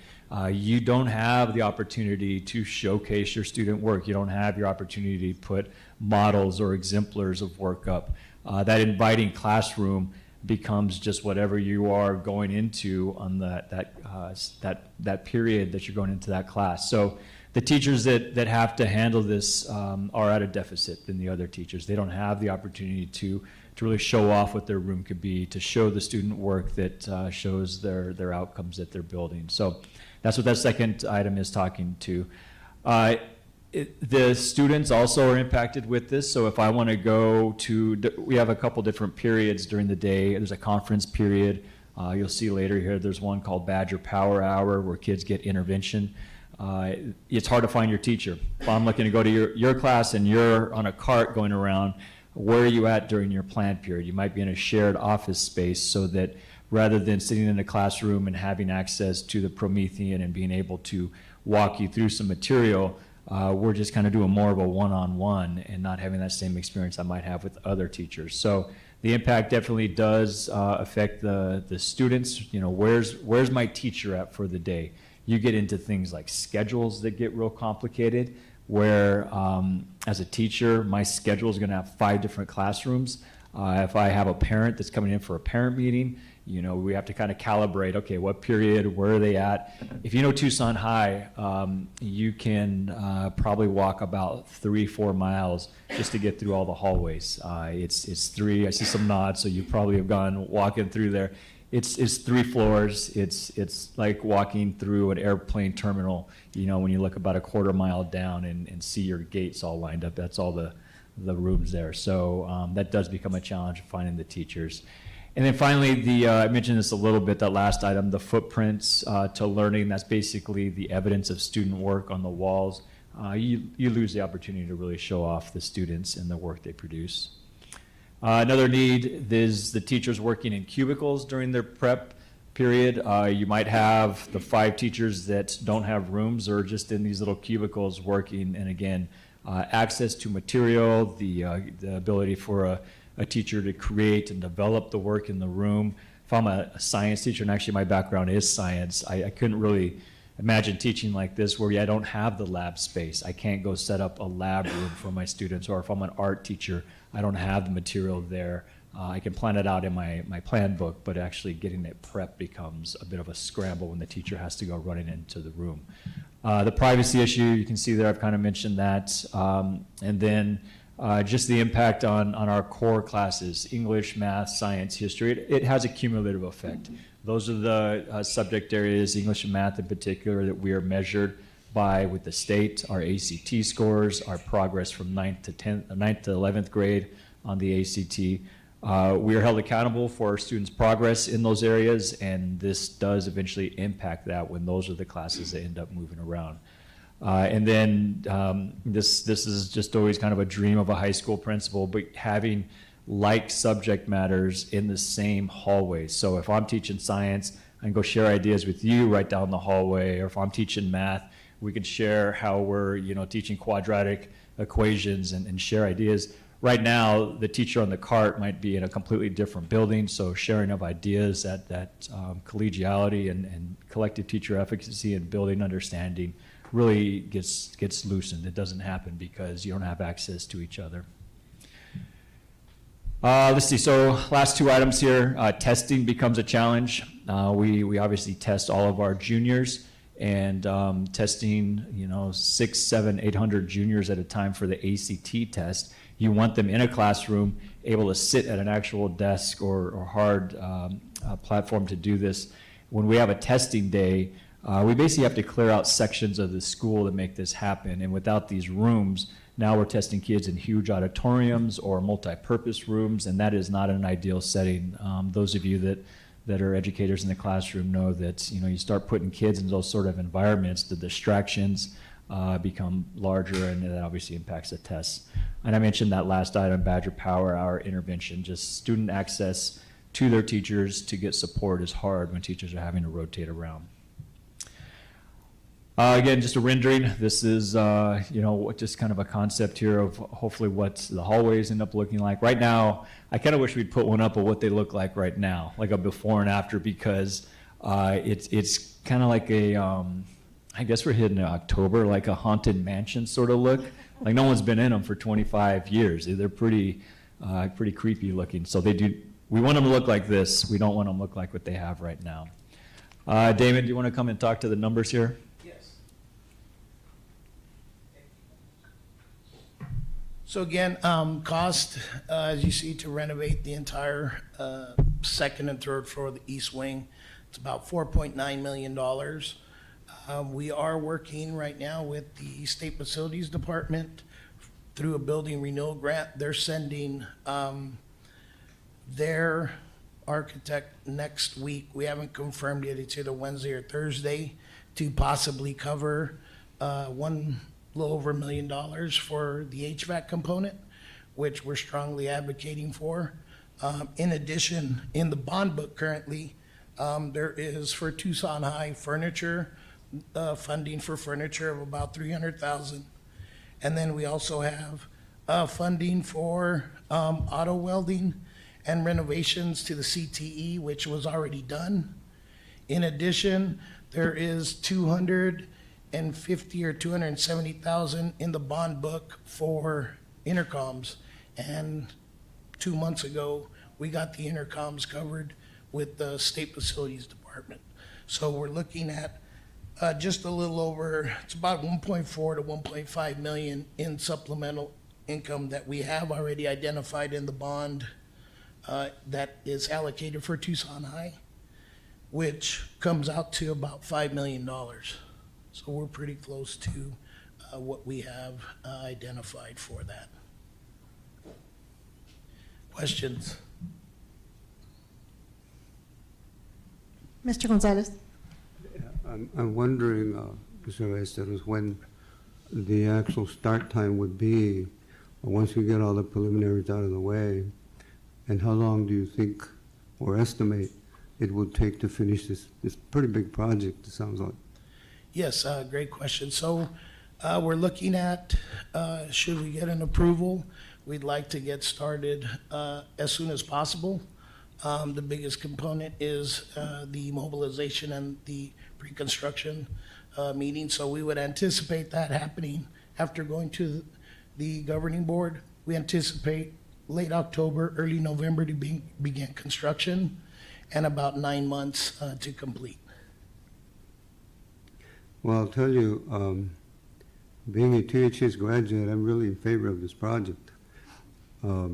you don't have the opportunity to showcase your student work. You don't have your opportunity to put models or exemplars of work up. That inviting classroom becomes just whatever you are going into on that period that you're going into that class. So the teachers that have to handle this are at a deficit than the other teachers. They don't have the opportunity to really show off what their room could be, to show the student work that shows their outcomes that they're building. So that's what that second item is talking to. The students also are impacted with this. So if I want to go to, we have a couple different periods during the day. There's a conference period. You'll see later here, there's one called Badger Power Hour where kids get intervention. It's hard to find your teacher. If I'm looking to go to your class and you're on a cart going around, where are you at during your planned period? You might be in a shared office space so that rather than sitting in a classroom and having access to the Promethean and being able to walk you through some material, we're just kind of doing more of a one-on-one and not having that same experience I might have with other teachers. So the impact definitely does affect the students. You know, where's my teacher at for the day? You get into things like schedules that get real complicated, where as a teacher, my schedule is going to have 5 different classrooms. If I have a parent that's coming in for a parent meeting, you know, we have to kind of calibrate, okay, what period, where are they at? If you know Tucson High, you can probably walk about 3-4 miles just to get through all the hallways. It's three, I see some nods, so you probably have gone walking through there. It's 3 floors. It's like walking through an airplane terminal, you know, when you look about a quarter mile down and see your gates all lined up. That's all the rooms there. So that does become a challenge finding the teachers. And then finally, I mentioned this a little bit, that last item, the footprints to learning. That's basically the evidence of student work on the walls. You lose the opportunity to really show off the students and the work they produce. Another need is the teachers working in cubicles during their prep period. You might have the 5 teachers that don't have rooms or just in these little cubicles working. And again, access to material, the ability for a teacher to create and develop the work in the room. If I'm a science teacher, and actually my background is science, I couldn't really imagine teaching like this where I don't have the lab space. I can't go set up a lab room for my students. Or if I'm an art teacher, I don't have the material there. I can plan it out in my plan book, but actually getting it prepped becomes a bit of a scramble when the teacher has to go running into the room. The privacy issue, you can see there, I've kind of mentioned that. And then just the impact on our core classes, English, math, science, history. It has a cumulative effect. Those are the subject areas, English and math in particular, that we are measured by with the state, our ACT scores, our progress from 9th to 11th grade on the ACT. We are held accountable for our students' progress in those areas, and this does eventually impact that when those are the classes that end up moving around. And then this is just always kind of a dream of a high school principal, but having like subject matters in the same hallway. So if I'm teaching science, I can go share ideas with you right down the hallway, or if I'm teaching math, we can share how we're, you know, teaching quadratic equations and share ideas. Right now, the teacher on the cart might be in a completely different building, so sharing of ideas, that collegiality and collective teacher efficacy and building understanding really gets loosened. It doesn't happen because you don't have access to each other. Let's see, so last 2 items here. Testing becomes a challenge. We obviously test all of our juniors, and testing, you know, 600, 700, 800 juniors at a time for the ACT test. You want them in a classroom, able to sit at an actual desk or hard platform to do this. When we have a testing day, we basically have to clear out sections of the school to make this happen. And without these rooms, now we're testing kids in huge auditoriums or multi-purpose rooms, and that is not an ideal setting. Those of you that are educators in the classroom know that, you know, you start putting kids in those sort of environments, the distractions become larger, and that obviously impacts the tests. And I mentioned that last item, Badger Power Hour intervention, just student access to their teachers to get support is hard when teachers are having to rotate around. Again, just a rendering. This is, you know, just kind of a concept here of hopefully what the hallways end up looking like. Right now, I kind of wish we'd put one up of what they look like right now, like a before and after, because it's kind of like a, I guess we're hitting October, like a haunted mansion sort of look. Like no one's been in them for 25 years. They're pretty creepy looking. So we want them to look like this. We don't want them to look like what they have right now. Damon, do you want to come and talk to the numbers here?
So again, cost, as you see, to renovate the entire second and third floor of the east wing, it's about $4.9 million. We are working right now with the State Facilities Department through a building renewal grant. They're sending their architect next week. We haven't confirmed yet. It's either Wednesday or Thursday to possibly cover a little over $1 million for the HVAC component, which we're strongly advocating for. In addition, in the bond book currently, there is for Tucson High furniture, funding for furniture of about $300,000. And then we also have funding for auto welding and renovations to the CTE, which was already done. In addition, there is $250,000 or $270,000 in the bond book for intercoms and 2 months ago, we got the intercoms covered with the State Facilities Department. So we're looking at just a little over, it's about 1.4 to 1.5 million in supplemental income that we have already identified in the bond that is allocated for Tucson High, which comes out to about $5 million. So we're pretty close to what we have identified for that. Questions?
Mr. Gonzalez?
I'm wondering, Mr. Esteros, when the actual start time would be, once we get all the preliminaries out of the way, and how long do you think or estimate it would take to finish this pretty big project, it sounds like?
Yes, great question. So we're looking at, should we get an approval, we'd like to get started as soon as possible. The biggest component is the mobilization and the pre-construction meeting. So we would anticipate that happening after going to the governing board. We anticipate late October, early November to begin construction, and about 9 months to complete.
Well, I'll tell you, being a THS graduate, I'm really in favor of this project. I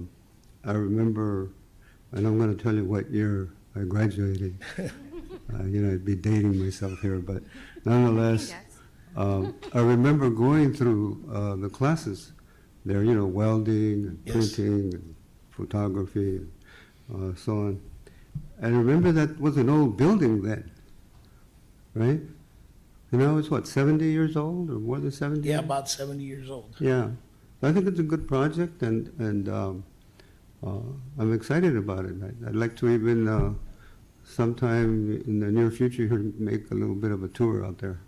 remember, and I'm going to tell you what year I graduated. I'd be dating myself here, but nonetheless, I remember going through the classes there, welding and
Yes.
printing and photography and so on. And I remember that was an old building then, right? It's what, 70 years old or more than 70?
Yeah, about 70 years old.
Yeah, I think it's a good project, and I'm excited about it. I'd like to even sometime in the near future here make a little bit of a tour out there.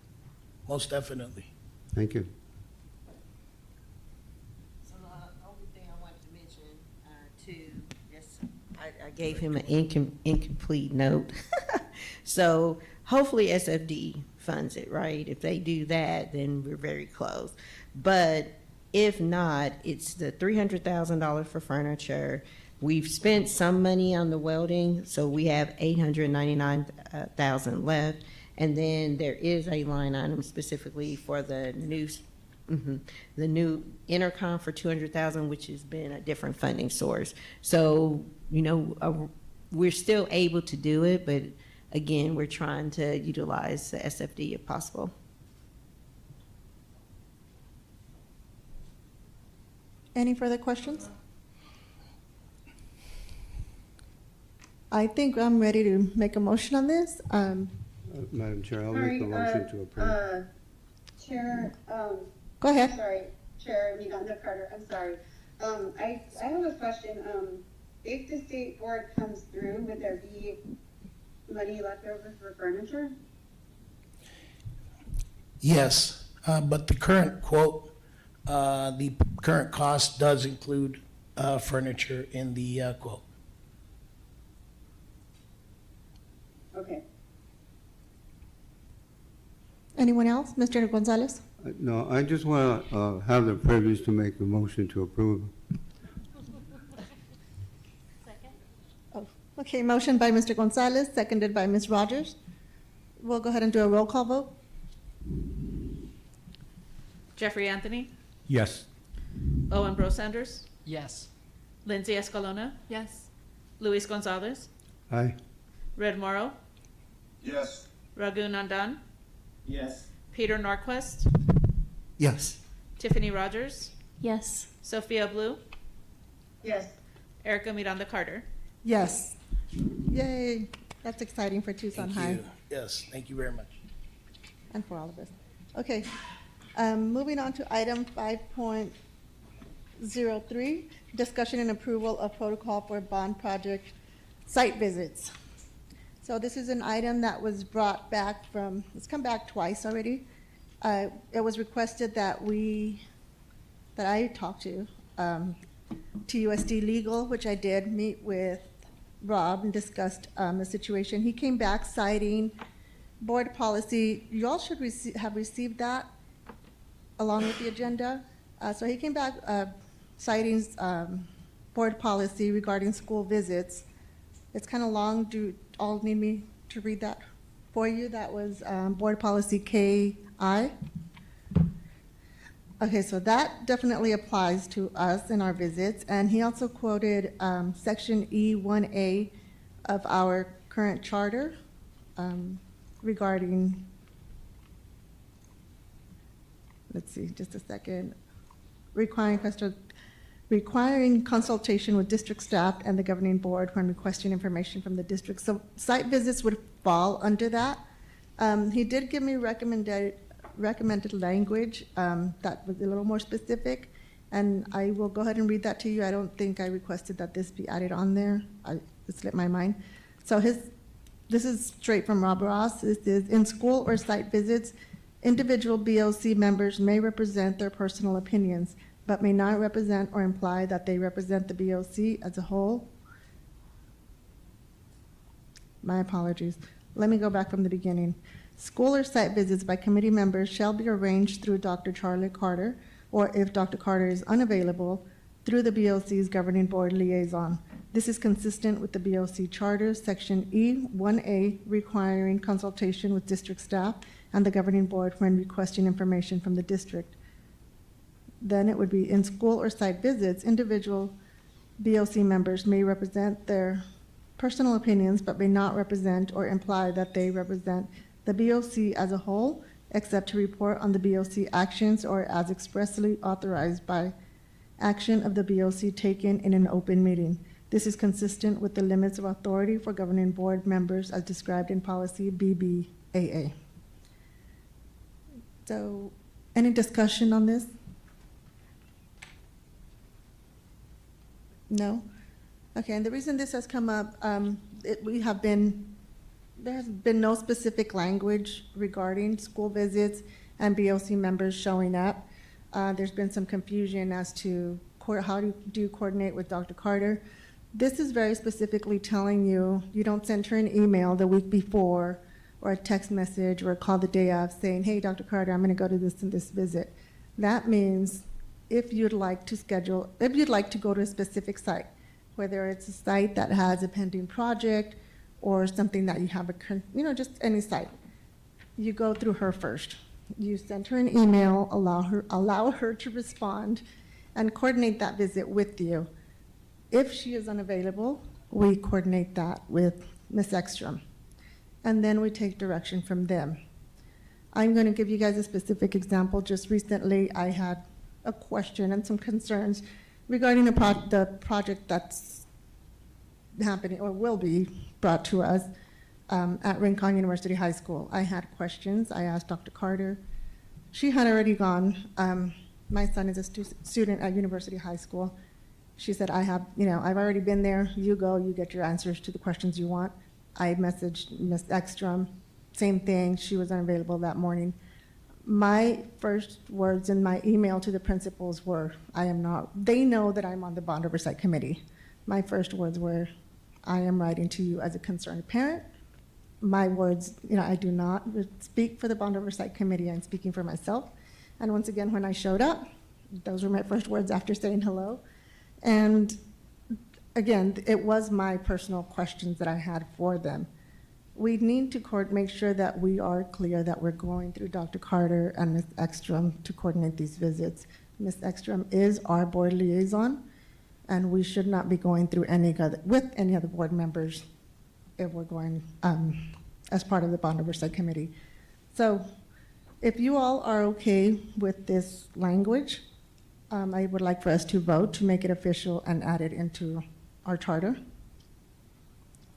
Most definitely.
Thank you.
So the only thing I wanted to mention, too, yes, I gave him an incomplete note. So hopefully SFD funds it, right? If they do that, then we're very close. But if not, it's the $300,000 for furniture. We've spent some money on the welding, so we have $899,000 left. And then there is a line item specifically for the new intercom for $200,000, which has been a different funding source. So, we're still able to do it, but again, we're trying to utilize the SFD if possible.
Any further questions? I think I'm ready to make a motion on this.
Madam Chair, I'll make the motion to approve.
Chair,
Go ahead.
sorry, Chair Miranda Carter, I'm sorry. I have a question. If the state board comes through, would there be money left over for furniture?
Yes, but the current quote, the current cost does include furniture in the quote.
Okay.
Anyone else? Mr. Gonzalez?
No, I just want to have the privilege to make the motion to approve.
Oh, okay, motion by Mr. Gonzalez, seconded by Ms. Rogers. We'll go ahead and do a roll call vote.
Jeffrey Anthony,
Yes.
Owen Bro Sanders,
Yes.
Lindsay Escalona,
Yes.
Luis Gonzalez,
Aye.
Red Moro,
Yes.
Raghu Nandan,
Yes.
Peter Norquist,
Yes.
Tiffany Rogers,
Yes.
Sophia Blue,
Yes.
Erica Miranda Carter.
Yes. Yay. That's exciting for Tucson
Thank
High
you. Yes, thank you very much.
and for all of us. Okay. Moving on to item 5.03, discussion and approval of protocol for bond project site visits. So this is an item that was brought back from, it's come back twice already. It was requested that I talked to TUSD Legal, which I did meet with Rob and discussed the situation. He came back citing board policy. You all should have received that along with the agenda. So he came back citing board policy regarding school visits. It's kind of long. Do you all need me to read that for you? That was board policy KI. Okay, so that definitely applies to us in our visits. And he also quoted section E1A of our current charter regarding, let's see, just a second, requiring consultation with district staff and the governing board when requesting information from the district. So site visits would fall under that. He did give me recommended language that was a little more specific, and I will go ahead and read that to you. I don't think I requested that this be added on there. It slipped my mind. So this is straight from Rob Ross. This is, in school or site visits, individual BOC members may represent their personal opinions, but may not represent or imply that they represent the BOC as a whole. My apologies. Let me go back from the beginning. School or site visits by committee members shall be arranged through Dr. Charlie Carter, or if Dr. Carter is unavailable, through the BOC's governing board liaison. This is consistent with the BOC Charter, Section E1A, requiring consultation with district staff and the governing board when requesting information from the district. Then it would be, in school or site visits, individual BOC members may represent their personal opinions, but may not represent or imply that they represent the BOC as a whole, except to report on the BOC actions or as expressly authorized by action of the BOC taken in an open meeting. This is consistent with the limits of authority for governing board members as described in policy BBAA. So, any discussion on this? No? Okay, and the reason this has come up, there has been no specific language regarding school visits and BOC members showing up. There's been some confusion as to how do you coordinate with Dr. Carter. This is very specifically telling you, you don't send her an email the week before or a text message or a call the day of saying, hey, Dr. Carter, I'm going to go to this and this visit. That means if you'd like to go to a specific site, whether it's a site that has a pending project or something that you have just any site, you go through her first. You send her an email, allow her to respond, and coordinate that visit with you. If she is unavailable, we coordinate that with Ms. Ekstrom, and then we take direction from them. I'm going to give you guys a specific example. Just recently, I had a question and some concerns regarding the project that's happening or will be brought to us at Rincon University High School. I had questions. I asked Dr. Carter. She had already gone. My son is a student at University High School. She said, I've already been there. You go, you get your answers to the questions you want. I messaged Ms. Ekstrom, same thing. She was unavailable that morning. My first words in my email to the principals were, they know that I'm on the Bond Oversight Committee. My first words were, I am writing to you as a concerned parent. My words, I do not speak for the Bond Oversight Committee. I'm speaking for myself. And once again, when I showed up, those were my first words after saying hello. And again, it was my personal questions that I had for them. We need to make sure that we are clear that we're going through Dr. Carter and Ms. Ekstrom to coordinate these visits. Ms. Ekstrom is our board liaison, and we should not be going through with any other board members if we're going as part of the Bond Oversight Committee. So if you all are okay with this language, I would like for us to vote to make it official and add it into our charter.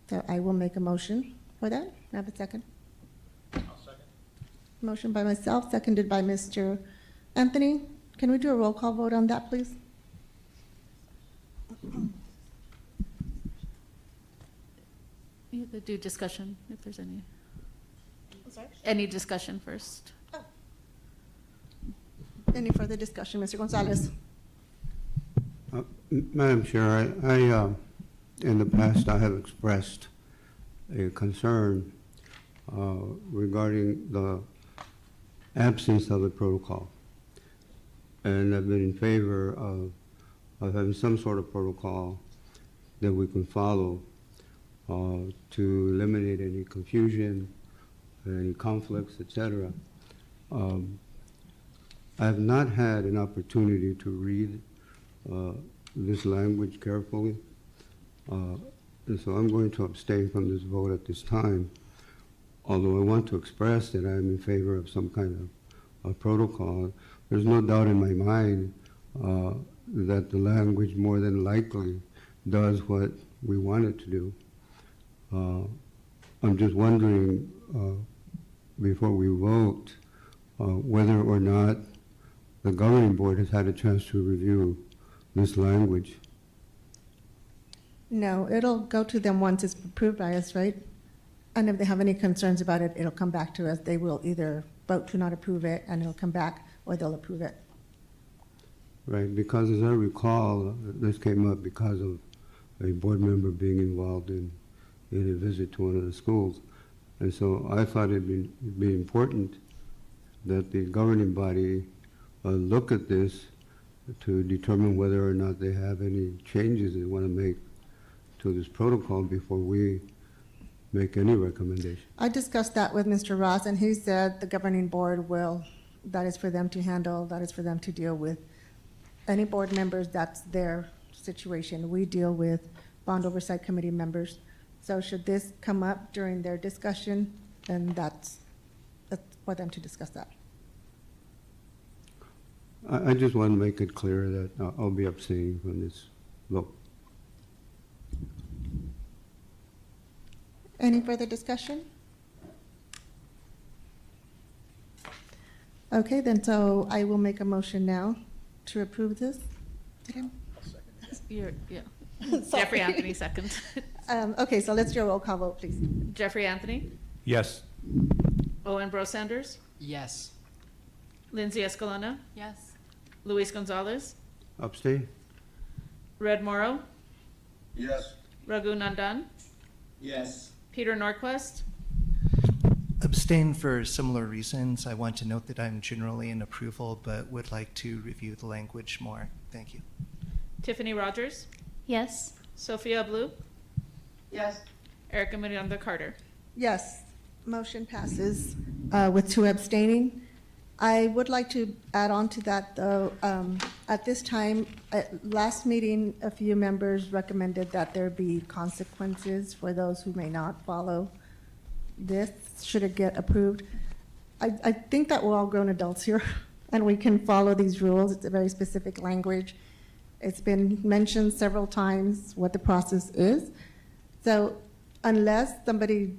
So I will make a motion for that. May I have a second?
I'll second.
Motion by myself, seconded by Mr. Anthony. Can we do a roll call vote on that, please?
You could do discussion if there's any. Any discussion first?
Any further discussion, Mr. Gonzalez?
Madam Chair, I in the past, I have expressed a concern regarding the absence of the protocol. And I've been in favor of of having some sort of protocol that we can follow to eliminate any confusion, any conflicts, etc. I have not had an opportunity to read this language carefully, and so I'm going to abstain from this vote at this time, although I want to express that I'm in favor of some kind of protocol. There's no doubt in my mind that the language more than likely does what we want it to do. I'm just wondering, before we vote, whether or not the governing board has had a chance to review this language.
No, it'll go to them once it's approved by us, right? And if they have any concerns about it, it'll come back to us. They will either vote to not approve it and it'll come back, or they'll approve it.
Right, because as I recall, this came up because of a board member being involved in a visit to one of the schools. And so I thought it'd be important that the governing body look at this to determine whether or not they have any changes they want to make to this protocol before we make any recommendation.
I discussed that with Mr. Ross, and he said the governing board will, that is for them to handle, that is for them to deal with. Any board members, that's their situation. We deal with Bond Oversight Committee members. So should this come up during their discussion, then that's for them to discuss that.
I just want to make it clear that I'll be abstaining from this vote.
Any further discussion? Okay, then so I will make a motion now to approve this.
Yeah.
Sorry.
Jeffrey Anthony, second.
Okay, so let's do a roll call vote, please.
Jeffrey Anthony,
Yes.
Owen Bro Sanders,
Yes.
Lindsay Escalona,
Yes.
Luis Gonzalez,
Abstain?
Red Morrow,
Yes.
Raghu Nandan,
Yes.
Peter Norquist,
Abstain for similar reasons. I want to note that I'm generally in approval, but would like to review the language more. Thank you.
Tiffany Rogers,
Yes.
Sophia Blue,
Yes.
Erica Miranda Carter.
Yes, motion passes with 2 abstaining. I would like to add on to that, though. At this time, at last meeting, a few members recommended that there be consequences for those who may not follow this, should it get approved. I think that we're all grown adults here, and we can follow these rules. It's a very specific language. It's been mentioned several times what the process is. So unless somebody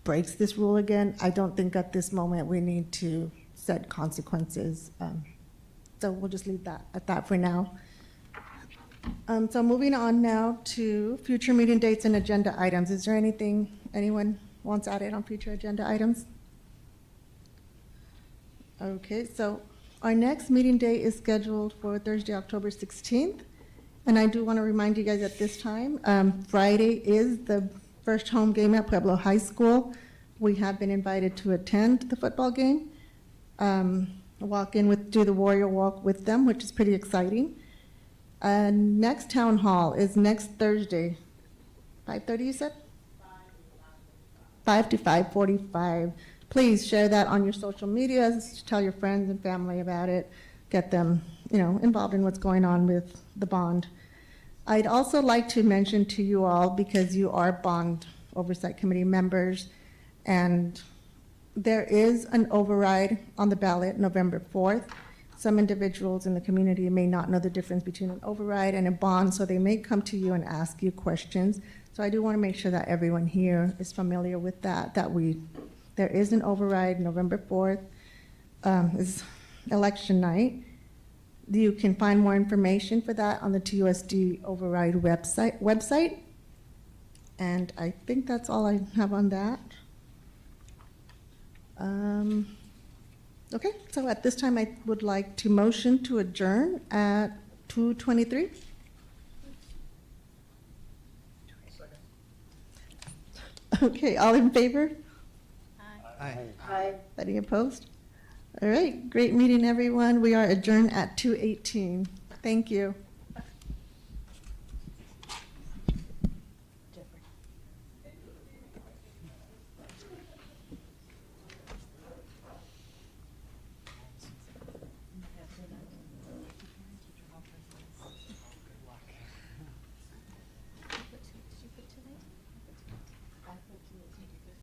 breaks this rule again, I don't think at this moment we need to set consequences. So we'll just leave that at that for now. So moving on now to future meeting dates and agenda items. Is there anything anyone wants added on future agenda items? Okay, so our next meeting date is scheduled for Thursday, October 16th. And I do want to remind you guys at this time, Friday is the first home game at Pueblo High School. We have been invited to attend the football game. Do the Warrior Walk with them, which is pretty exciting. Next town hall is next Thursday, 5:30 you said? 5 to 5:45. Please share that on your social medias, tell your friends and family about it, get them, involved in what's going on with the bond. I'd also like to mention to you all, because you are Bond Oversight Committee members, and there is an override on the ballot November 4th. Some individuals in the community may not know the difference between an override and a bond, so they may come to you and ask you questions. So I do want to make sure that everyone here is familiar with that there is an override November 4th, is election night. You can find more information for that on the TUSD override website. And I think that's all I have on that. Okay, so at this time, I would like to motion to adjourn at 2:23. Okay, all in favor?
Aye.
Aye.
Any opposed? All right, great meeting, everyone. We are adjourned at 2:18. Thank you.